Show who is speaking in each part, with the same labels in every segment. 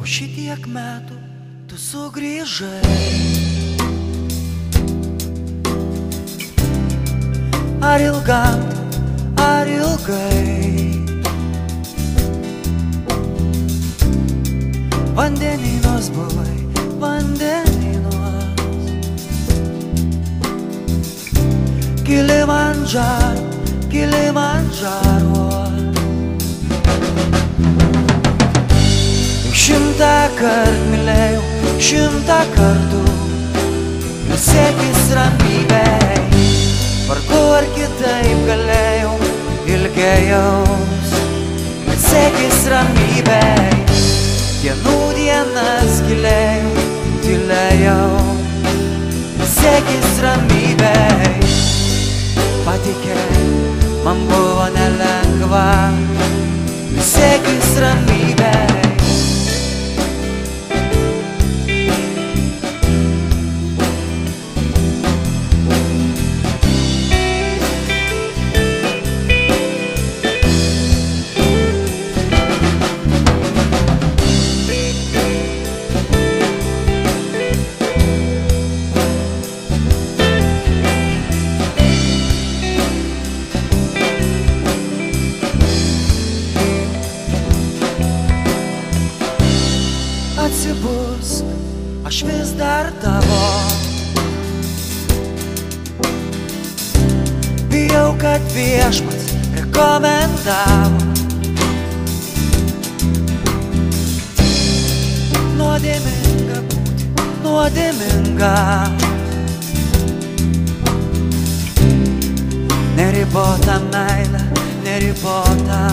Speaker 1: Po šitiek metų tu sugrįžai. Ar ilgam, ar ilgai. Vandeninos buvai, vandeninos. Kilimandžaro, Kilimandžaro. 100 kart mylėjau, 100 kartų. Nusekis ramybei, vargu ar kitaip galėjau, ilgėjaus. Nusekis ramybei, dienų dienas gilėjau, tylėjau. Nusekis ramybei, patikėk, man buvo nelengva. Nusekis ramybei. Atsibusk, aš vis dar tavo. Bijau, kad viešpats rekomendavo. Nuodėminga būti, nuodėminga. Neribota meilė, neribota.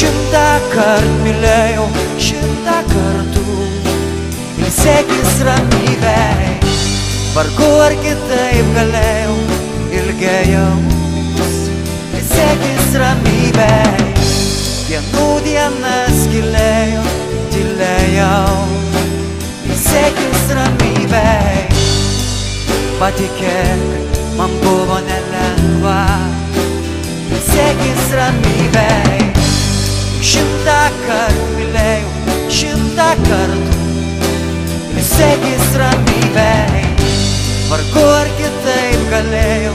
Speaker 1: 100 kart mylėjau, 100 kartų. Ilsėkis ramybei, vargu ar kitaip galėjau, ilgėjaus. Ilsėkis ramybei, dienų dienas gilėjau, tylėjau. Ilsėkis ramybei, patikėk, man buvo nelengva. Ilsėkis ramybei, 100 kart mylėjau, 100 kartų. Ilsėkis ramybei, vargu ar kitaip galėjau,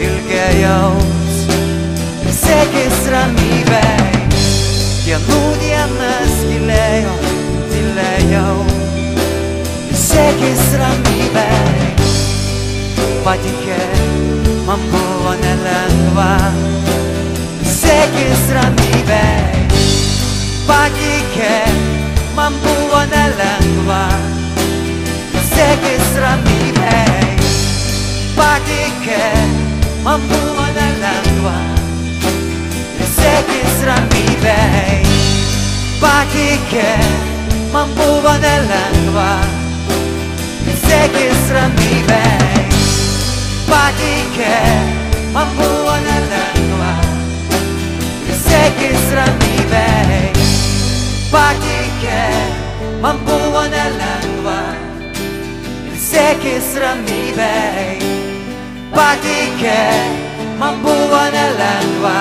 Speaker 1: ilgėjaus. Ilsėkis ramybei, dienų dienas gilėjau, tylėjau. Ilsėkis ramybei, patikėk, man buvo nelengva. Ilsėkis ramybei, patikėk, man buvo nelengva. Ilsėkis ramybei, patikėk, man buvo nelengva. Ilsėkis ramybei, patikėk, man buvo nelengva. Ilsėkis ramybei, patikėk, man buvo nelengva. Ilsėkis ramybei, patikėk, man buvo nelengva. Ilsėkis ramybei, patikėk, man buvo nelengva.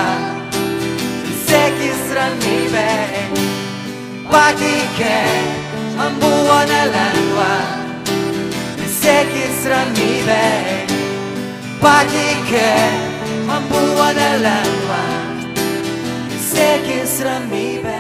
Speaker 1: Ilsėkis ramybei, patikėk, man buvo nelengva. Ilsėkis ramybei, patikėk, man buvo nelengva. Ilsėkis ramybei.